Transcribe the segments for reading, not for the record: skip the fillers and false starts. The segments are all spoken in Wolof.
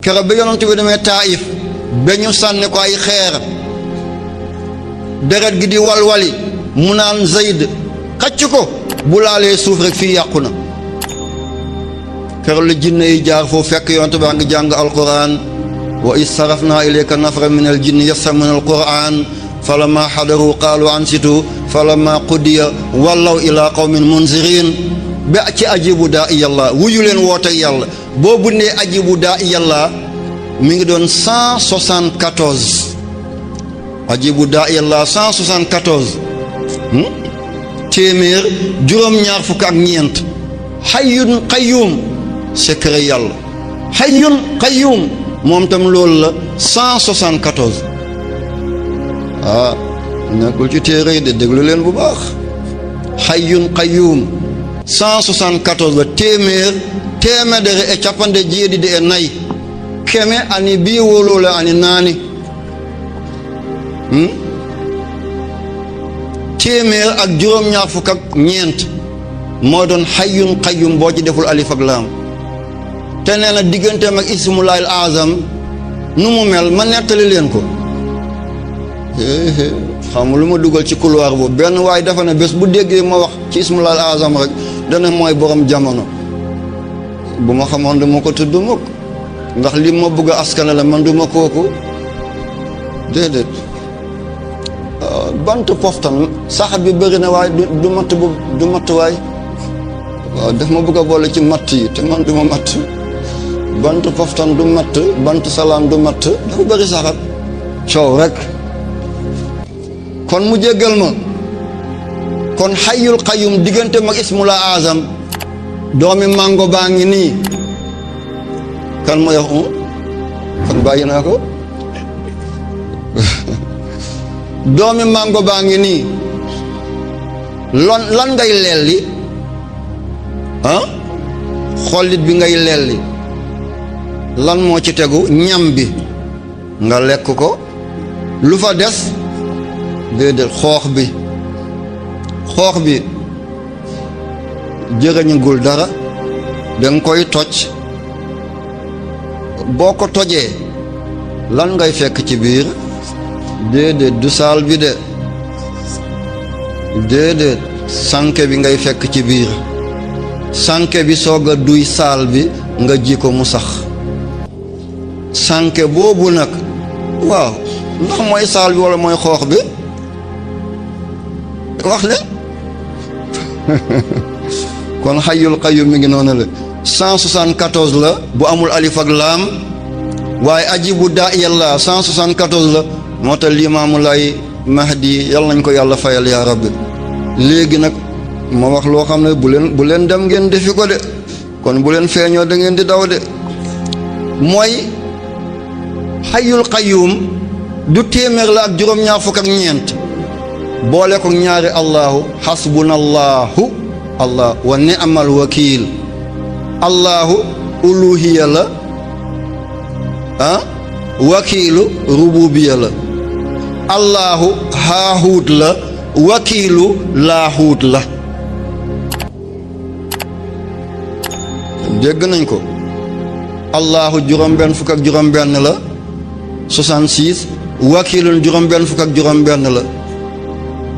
keroog ba yonent bi demee Taif ba ñu sànni ko ay xeer deret gi di walwali mu naan Zayd xacc ko bu laalee suuf rek fii yàqu na keroog la jinne yi jaar foofu fekk yonent baa ngi jàng alquran wa is sarafna ilayka nafra min al jinni yastami'una al quran falamma hadaru qaalu ansitu falamma qudiya wallaw ila qawmin munzirin ba ci ajibu daa yàlla wuyu leen woote yàlla boo bundee ajibu daa yàlla mi ngi doon 174 ajibu daa yàlla 174 téeméer juróom-ñaar fukk ak ñeent hayyun qayyum secret yàlla hayyun qayyum moom tam loolu la 174 nekkul ci téere yi de déglu leen bu baax hayyun qayyum 174 la téeméer e cappande jeeɗiɗi e nayi keme ani bii wolole ani naani téeméer ak juróom-ñaar fukk ak ñeent moo doon hayyun qayyum boo ci deful alif ak laam te nee na digganteem ak ismullahil azam nu mu mel ma nettali leen ko xam lu ma dugal ci couloir boobu benn waaye dafa ne bés bu déggee ma wax ci ismullahil azam rek dana mooy borom jamono bu ma xamoon du ma ko tudd mukk ndax li ma bëgg a askane la man du ma kooku déedéet bant poftan saxat bi bëri na waaye du matt bu du matt waay waaw daf ma bëgg a boole ci matt yi te man du ma matt bant poftan du matt bant salaam du matt dafa bëri saxat coow rek kon mu jéggal ma kon hayyul qayyum diggante mag ismullah azam doomi mango baa ngi nii kan ma yox kon bàyyi naa ko doomi mango baa ngi nii lan ngay lelli xollit bi ngay lelli lan moo ci tegu ñam bi nga lekk ko lu fa des déedéet xoox bi jërëñagul dara danga koy toj boo ko tojee lan ngay fekk ci biir déedéet du saal bi de déedéet sànke bi ngay fekk ci biir sànke bi soog a duy saal bi nga ji ko mu sax sànke boobu nag waaw ndax mooy saal bi walla mooy xoox bi wax le kon hayyul qayyum mi ngi noonu la 174 la bu amul alif ak laam waaye ajibu daa yàlla 174 la moo tax limaamu lay mahdi yàlla nañ ko yàlla fayal yaa rabbi léegi nag ma wax loo xam ne bu leen dem ngeen defi ko de kon bu leen feeñoo da ngeen di daw de mooy hayyul qayyum du téeméer la ak juróom-ñaar fukk ak ñeent boole ko ñaari allahu hasbunallahu allah wa ni'mal wakiil allahu uluhiya la wakiilu rububiya la allahu haahuut la wakiilu laahuut la dégg nañ ko allahu juróom-benn fukk ak juróom-benn la 66 wakiilun juróom-benn fukk ak juróom-benn la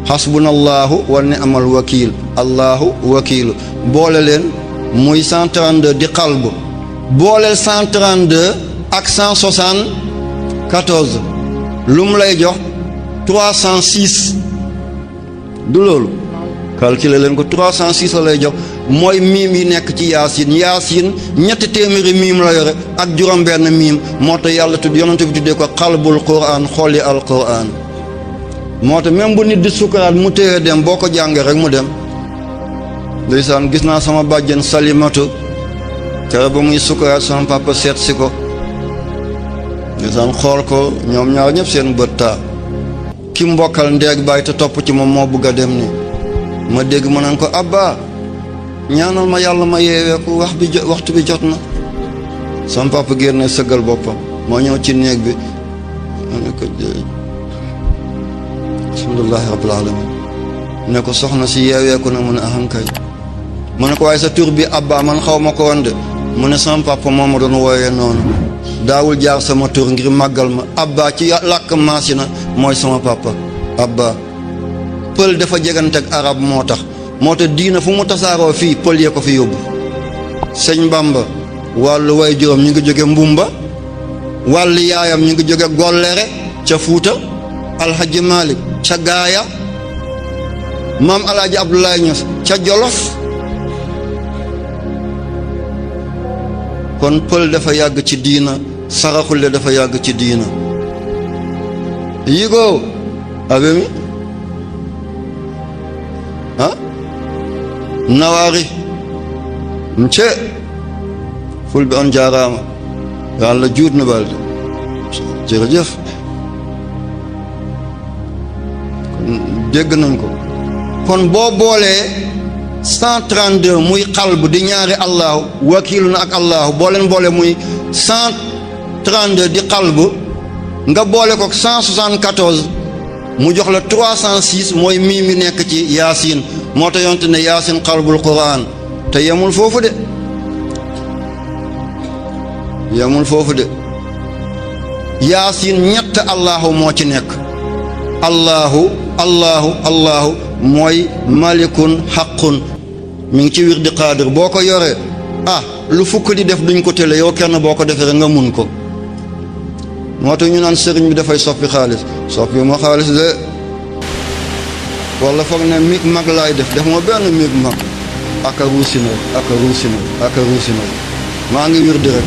hasbunallahu wa ni'mal wakiil allahu wakiilu boole leen muy 132 di xalbu booleel 132 ak 174 lu mu lay jox 306 du loolu calculer leen ko 306 la lay jox mooy miim yi nekk ci yaasin ñetti téeméeri miim la yore ak juróom-benn miim moo tax yàlla tudd yonent bi tuddee ko xalbul quraan xolli al quraan moo tax même bu nit di sukaraat mu téye dem boo ko jàngee rek mu dem ndeysaan gis naa sama bàjjen salimatu kere ba muy sukaraat sama papa seet si ko ndeysaan xool ko ñoom ñaar ñëpp seen bët taa ki mbokkal ndeeg bàyyi te topp ci moom moo bëgg a dem ni ma dégg ma naan ko abba ñaanal ma yàlla ma yeeweeku waxtu bi jot na sama papa génne sëggal boppam moo ñëw ci néeg bi ma ne ko alhamdulillahi rabbil alamin ne ko soxna si yeeweeku na mu ne ahankay mu ne ko waaye sa tur bi abba man xaw ma ko woon de mu ne sama papa moo ma doon wooyee noonu daawul jaar sama tur ngir màggal ma. abba ci làkk maasina mooy sama papa abba. pël dafa jegante ak arab moo tax diina fu mu tasaaroo fii pël yee ko fi yóbbu. sëñ Bamba wàllu way juróom ñu ngi jóge mbumba, wàllu yaayam ñu ngi jóge gollere ca Fuuta, alhaji Malik ca gaaya, maam alaaji Abdoulaye Niass ca Jolof. kon pël dafa yàgg ci diina, saraxule dafa yàgg ci diina. yigoo abe mi nawaari nce fulɓe on jaaraama yo Allah juutno balɗe jërëjëf kon dégg nañ ko. kon boo boolee 132 muy xalb di ñaari allahu wakiilu na ak allahu boo leen boole muy 132 di xalb nga boole ko 174 mu jox la 306 mooy miim mi nekk ci yaasin. moo tax yonte ne yaasin xalbul quraan. te yemul foofu de yaasin ñett allahu moo ci nekk. allahu mooy malikun xaqun mi ngi ci wir di qaadir. boo ko yoree lu fukk di def duñ ko tële yow kenn boo ko defee rek nga mun ko. moo tax ñu naan sëriñ bi dafay soppi xaalis moo xaalis de wala foog ne mig mag laay def moo benn mig mag aka ruusina maa ngi wir di rek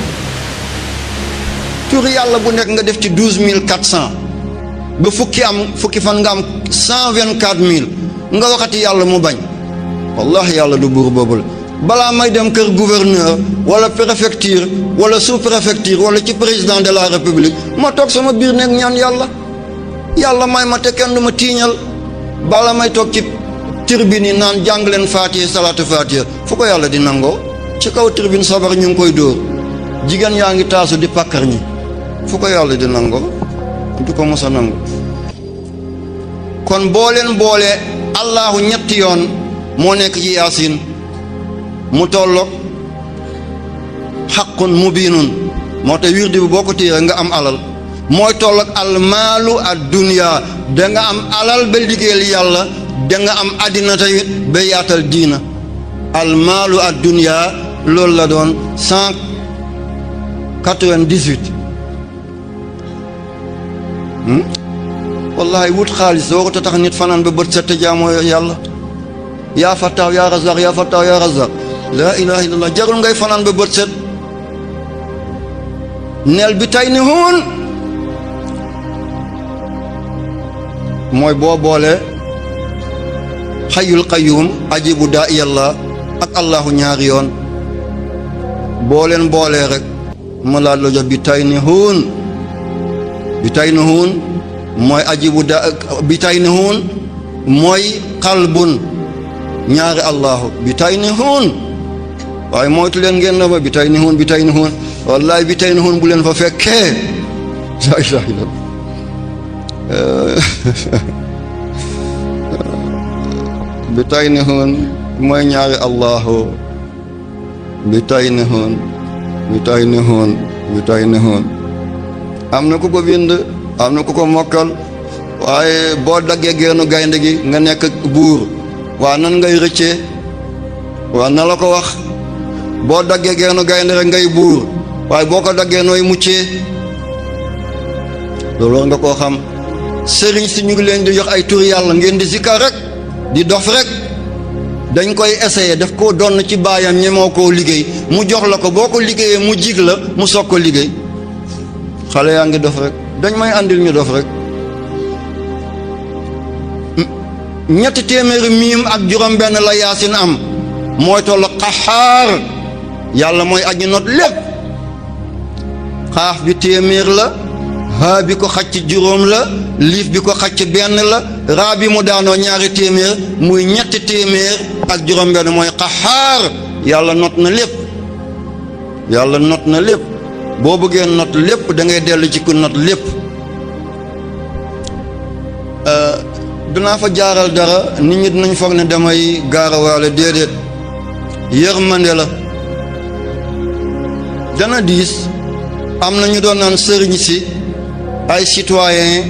tur yàlla bu nekk nga def ci 12400 ba fukki fan nga am 124000 nga waxati yàlla mu bañ. wallahi yàlla du buur boobu la. balaa may dem kër gouverneur wala préfecture wala sous-préfecture wala ci président de la république ma toog sama biir nekk ñaan yàlla may ma te kenn du ma tiiñal. bala may toog ci tribune yi naan jàng leen faatiha salaatu faatiha fu ko yàlla di nangoo. ci kaw tribune sabar ñu ngi koy dóor, jigéen yaa ngi taasu di pàkkar ñi, fu ko yàlla di nangoo? du ko mos a nangu. kon boo leen boole allahu ñetti yoon moo nekk ci yaasin mu tolloog xaqun mubiinun. moo tax wirdi bi boo ko téye nga am alal, mooy tolloog almaalu ad dunya, da nga am alal ba liggéeyal yàlla, da nga am àddina tamit ba yaatal diina. almaalu ad dunya loolu la doon 198. wallahi wut xaalis doo ko tax nit fanaan ba bët set jaamoo yàlla. yaa fattaaw yaa razaq yaa fattaaw yaa razaq, laa ilaha illallah. jarul ngay fanaan ba bët set. neel bi tay ni huun mooy boo boole xayyul qayyum ajibu daa yàlla ak allahu ñaari yoon, boo leen boolee rek ma laa la jox bi tay ni huun. bi tay ni huun mooy ajibu daa, bi tay ni huun mooy qalbun ñaari allahu, bi tay ni huun. waaye moytu leen ngeen na ba bi tay ni huun bi tay ni huun, wallahi bi tay ni huun bu leen fa fekkee laa ilaaha illallaah. bi tay ni huun mooy ñaari allahu, bi tay ni huun bi tay ni huun bi tay ni huun. am na ku ko bind, am na ku ko mokkal, waaye boo daggee geenu gaynde gi nga nekk buur, waa nan ngay rëccee? waa na la ko wax. boo daggee geenu gaynde rek ngay buur, waaye boo ko daggee nooy muccee? loolu war nga koo xam. sëriñ si ñu ngi leen di jox ay tur yàlla ngeen di zikkar rek di dof rek. dañ koy essayer daf koo donn ci baayam ñemoo koo liggéey, mu jox la ko, boo ko liggéeyee mu jig la mu soog ko liggéey. xale yaa ngi dof rek, dañ may andil ñu dof rek. ñetti téeméeri miim ak juróom benn la yaasin am, mooy tollu qaxaar. yàlla mooy aji not lépp. xaaf bi téeméer la, haa bi ko xacc juróom la, liif bi ko xacc benn la, raa bi mu daanoo ñaari téeméer muy ñetti téeméer ak juróom benn mooy qaxaar. yàlla not na lépp, yàlla not na lépp. boo bëggee not lépp da ngay dellu ci ku not lépp. dinaa fa jaaral dara, nit ñi dinañ foog ne damay gaarawaale, déedéet. yërmande la. dana diis am na ñu doon naan sëriñ si ay citoyen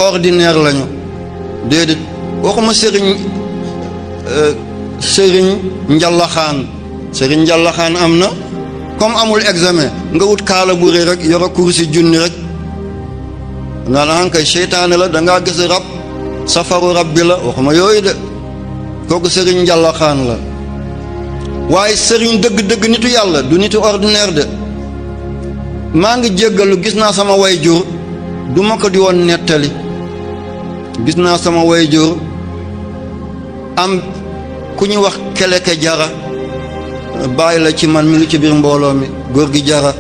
ordinaire lañu déedéet waxuma sëriñ njallaxaan am na comme amul examen nga wut kaala bu rëy rek yoro kursi junni rek naan kay seytaane la dangaa gis rab safaru rab bi la waxuma yooyu de kooku sëriñ njallaxaan la waaye sëriñ dëgg-dëgg nitu yàlla du nitu ordinaire de maa ngi jéggalu gis naa sama wayjur du ma ko di woon nettali gis naa sama wayjur am ku ñu wax keleke jara bàyyi la ci man mi ngi ci biir mbooloo mi góor gi jara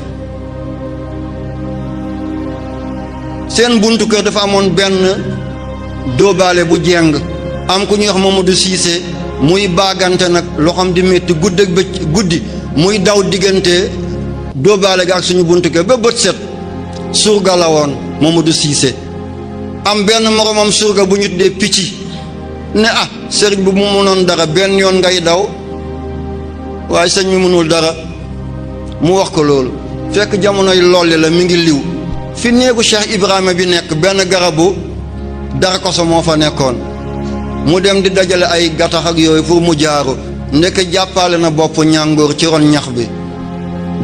seen buntu kër dafa amoon benn dóobaale bu jeng am ku ñuy wax Mamadou Cissé muy baagante nag loxoom di métti guddi muy daw diggante dóobaale ga ak suñu buntu kër ba bët set surga la woon Mamadou Cissé am benn moromam surga bu ñu tuddee picc ne sëriñ bu mu mënoon dara benn yoon ngay daw waaye sëñ mi mënul dara mu wax ko loolu fekk jamonoy lolli la mi ngi liw fi néegu Cheikh Ibrahima bi nekk benn garabu dara koso moo fa nekkoon mu dem di dajale ay gattax ak yooyu pour mu jaaru ndeke jàppale na bopp ñàngoor ci ron ñax bi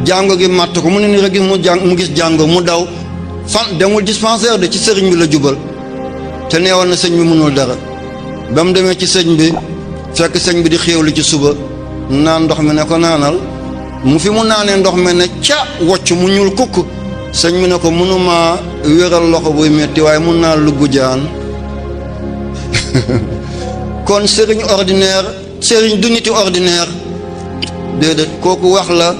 jàngo gi matt ko mu ne ni rek mu gis jàngoor mu daw fan demul dispensaire de ci sëriñ bi la jubal te neewoon na sëñ bi mënul dara ba mu demee ci sëñ bi fekk sëñ bi di xéewlu ci suba naan ndox mi ne ko naanal mu fi mu naanee ndox mi ne ca wocc mu ñuul kukk sëñ bi ne ko mënuma wéral loxo buy metti waaye mun naa lugg jaan kon sëriñ ordinaire sëriñ du niti ordinaire déedéet kooku wax la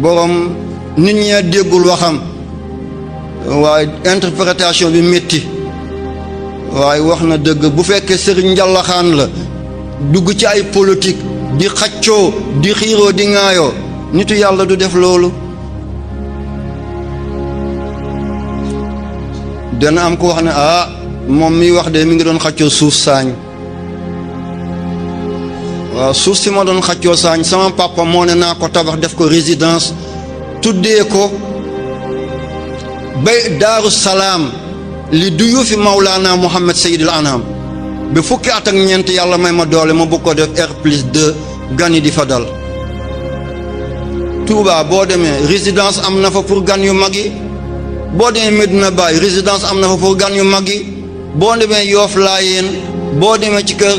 borom nit ñee déggul waxam waaye interprétation bi métti waaye wax na dëgg bu fekkee sëriñ njallaxaan la dugg ci ay politique di xaccoo di xiiroo di ŋaayoo nitu yàlla du def loolu dana am ko wax ne moom miy wax de mi ngi doon xaccoo suuf saañ waaw suuf si ma doon xaccoo saañ sama papa moo ne naa ko tabax def ko résidence tuddee ko bay daaru salaam li duyu fi Mawlana Muhammad Seydil Anam ba fukki at ak ñeent yàlla may ma doole ma bëgg ko def R+2 gan yi di fa dal Touba boo demee résidence am na fa pour gan yu mag yi boo demee Medina Baye résidence am na fa pour gan yu mag yi boo demee Yoof Laayeen boo demee ci kër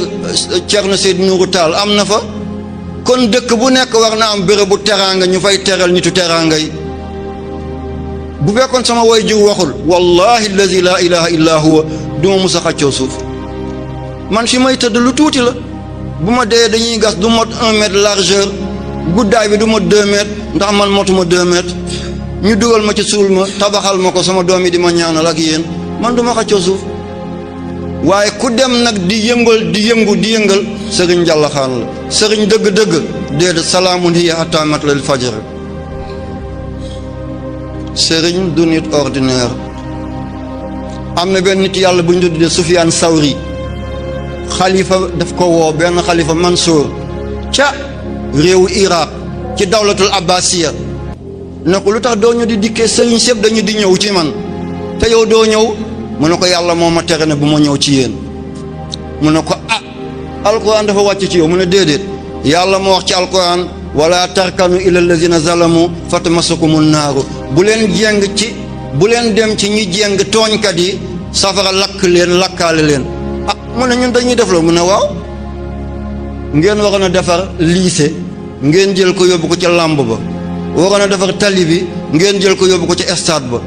Thierno Seydou Nourou Tall am na fa kon dëkk bu nekk war na am béréb bu teraanga ñu fay teral nitu teraanga yi bu fekkoon sama way jur waxul wallahi allazi la ilaha illa huwa duma musa xàccoo suuf man fi may tëdd lu tuuti la bu ma dee dañuy gas du mot 1 mètre largeur guddaay bi du mot 2 mètres ndax man motuma 2 mètres ñu dugal ma ci suul ma tabaxal ma ko sama doom yi di ma ñaanal ak yéen man duma xàccoo suuf waaye ku dem nag di yëngal sëriñ njallaxaan la sëriñ dëgg-dëgg déedéet salaamun hiya hatta matla'il fajr sëriñ du nit ordinaire am na benn nit yàlla bu ñu tuddee Sufyaan Sawri xalifa daf ko woo benn xalifa Mansour ca réewu Iraq ci dawlatul abbasiya ne ko lu tax doo ñu di dikkee sëriñ sëpp dañu di ñëw ci man te yow doo ñëw mu ne ko yàlla moo ma tere ne bu ma ñëw ci yéen mu ne ko alquran dafa wàcc ci yow mu ne déedéet yàlla moo wax ci alquran wala tarkanu ila allazina zalamu fatamassakumun naaru bu leen dem ci ñi jéng tooñkat yi safara lakkaale leen mu ne ñun dañuy def loolu mu ne waaw ngeen waroon a defar lycée ngeen jël ko yóbbu ko ca làmb ba waroon a defar tali bi ngeen jël ko yóbbu ko ca stade ba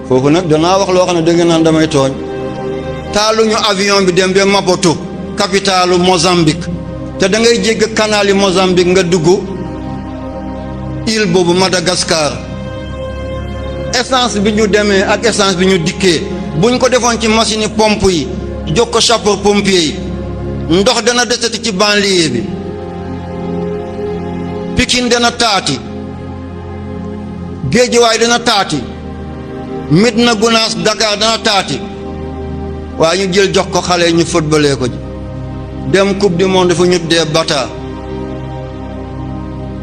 foofu nag danaa wax loo xam ne da ngeen naan damay tooñ taaluñu avion bi dem ba Maputo capitalu Mozambique te da ngay jégg canal yi Mozambique nga dugg île boobu Madagascar essence bi ñu demee ak essence bi ñu dikkee buñ ko defoon ci machine pompe yi jox ko sapeur pompier yi ndox dana desati ci banlieue bi Pikine dana taati Géejawaay dana taati Médina Gounass Dakar dana taati waaye ñu jël jox ko xale ñu footballee ko dem coupe du monde fu ñu dee bata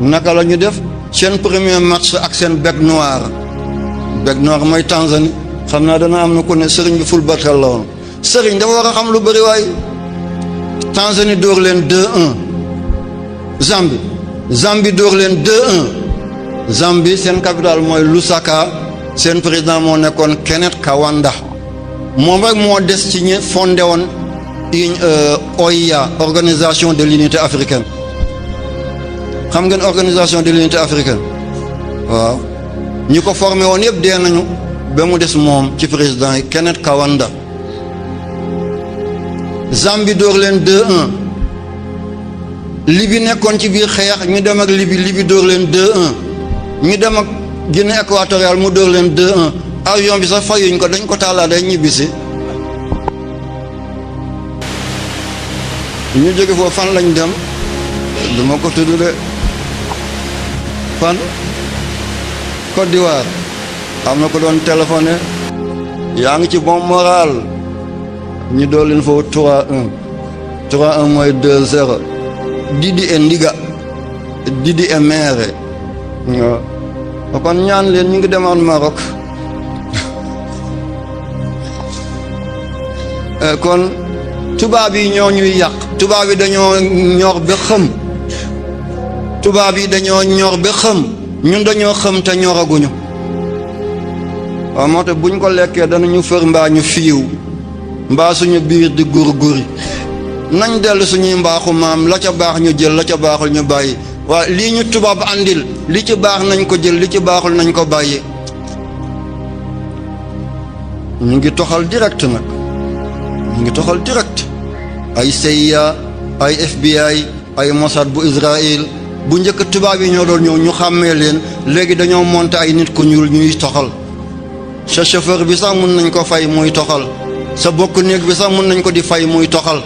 naka la ñu def seen premier match ak seen bec noir mooy Tanzanie xam naa dana am na ku ne sëriñ bi footballkat la woon sëriñ dafa war a xam lu bëri waaye Tanzanie dóor leen 2-1 Zambie dóor leen 2-1 Zambie seen capitale mooy Lusaka seen président moo nekkoon Kenneth Kaunda moom rek moo des ci ñi fondé woon OIA organisation de l'unité africaine xam ngeen organisation de l'unité africaine waaw ñi ko formé woon yëpp dee nañu ba mu des moom ci président yi Kenneth Kaunda Zambie dóor leen 2-1 Libye nekkoon ci biir xeex ñu dem ak Libye dóor leen 2-1 ñu dem ak Guinée équatoriale mu dóor leen 2-1 avion bi sax fayuñ ko dañ ko taalaa day ñibbisi ñu jóge foofu fan lañ dem duma ko tudd de fan Côte d'Ivoire am na ko doon téléphoné yaa ngi ci bon moral ñu doon leen foofu 3-1 mooy 2-0 Didi e Ndiga Didi e Mère waaw kon ñaan leen ñu ngi demoon Maroc kon tubaab yi ñoo ñuy yàq tubaab yi dañoo ñor ba xëm ñun dañoo xëm te ñoraguñu waaw moo tax buñ ko lekkee danañu fër mbaa ñu fiiw mbaa suñu biir di guri nañ dellu suñuy mbaaxu maam la ca baax ñu jël la ca baaxul ñu bàyyi waaye lii ñu tubaab andil li ci baax nañ ko jël li ci baaxul nañ ko bàyyi ñu ngi toxal direct nag ay CIA ay FBI ay Mossad bu Israël bu njëkk tubaab yi ñoo doon ñëw ñu xàmmee leen léegi dañoo monté ay nit ku ñuul ñuy toxal sa chauffeur bi sax mun nañ ko fay muy toxal sa bokk néeg bi sax mun nañ ko di fay muy toxal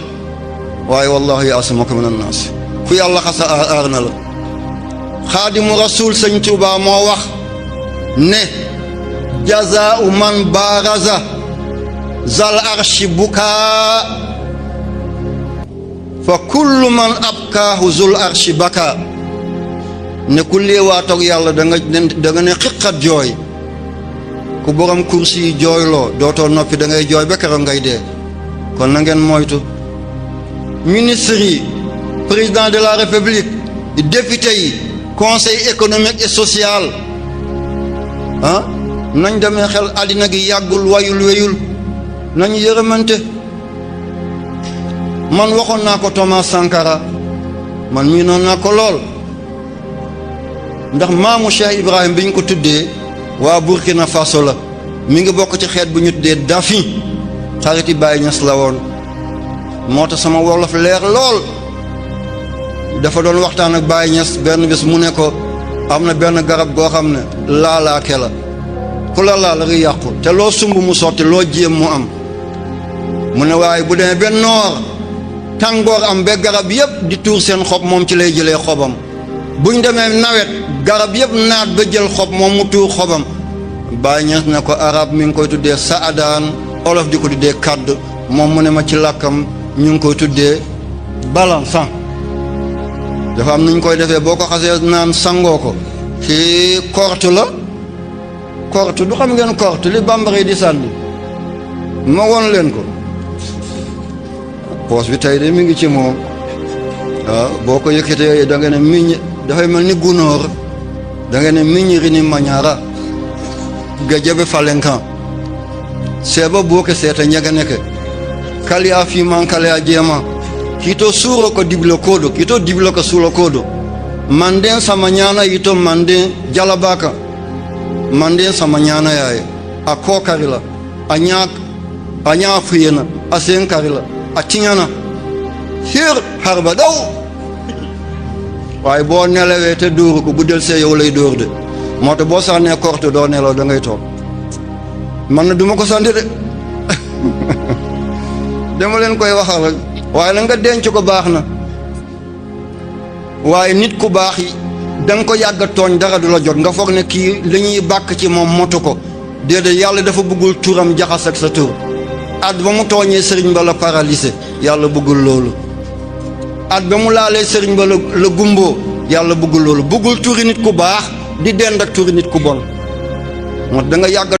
waaye wallahi asmaka min annaas ku yàlla xasa aar na la xaadimu rasul sëñ Tuubaa moo wax ne jazaa'u man baaraza zal arshi bukaa fa kullu man abkaahu zul arshi baka ne ku léewaatoog yàlla da nga ne xiqat jooy ku borom kursi yi jooyloo dootoo noppi da ngay jooy ba keroog ngay dee kon na ngeen moytu ministre yi président de la république député yi conseil économique et social nañ demee xel àddina gi yàggul wayul weyul nañu yërëmante man waxoon naa ko Thomas Sankara man mii noon naa ko lool ndax maamu Cheikh Ibrahim bi ñu ko tuddee waa Burkina Faso la mi ngi bokk ci xeet bu ñu tuddee Dafi xariti Baye Niass la woon moo tax sama wolof leer lool dafa doon waxtaan ak Baye Niass benn bés mu ne ko am na benn garab goo xam ne laalaake la ku la laal rek yàqu te loo sumb mu sotti loo jéem mu am mu ne waaye bu demee benn noor tàngoor am ba garab yëpp di tuur seen xob moom ci lay jëlee xobam buñ demee nawet garab yëpp naat ba jël xob moom mu tuur xobam Baye Niass ne ko arab mi ngi koy tuddee saadaan olof di ko tuddee kàdd moom mu ne ma ci làkkam ñu ngi koy tuddee balançant dafa am nuñ koy defee boo ko xasee naan sangoo ko ci korte la korte du xam ngeen korte li bambara yi di sànni ma woon leen ko poos bi tey de mi ngi ci moom waaw boo ko yëkkatee da nga ne miñ dafay mel ni gunóor da nga ne miñ rini mañaara ga jabe falenkan seeba booke seeta ñaga neke kali a fiman kali a jeema kito suuro ko diblo kodo kito diblo ko suuro kodo manden sama ñaana yito manden jalabaka manden sama ñaana yaye a kokari la a ñaa fuyena a senkari la a tiñana hir harba daw waaye boo nelawee te dóoru ko bu del see yow lay dóor de moo tax boo sànnee korte doo nelaw da ngay toog man na duma ko sànni de dama leen koy waxal rek waaye na nga denc ko baax na waaye nit ku baax yi da nga ko yàgg a tooñ dara du la jot nga foog ne kii li ñuy bàkk ci moom motu ko déedéet yàlla dafa bëggul turam jaxas ak sa tur at ba mu tooñee sëriñ ba la paralysé yàlla bëggul loolu at ba mu laalee sëriñ ba la gumboo yàlla bëggul loolu, bëggul turi nit ku baax di dend ak turi nit ku bon moo da nga yàgg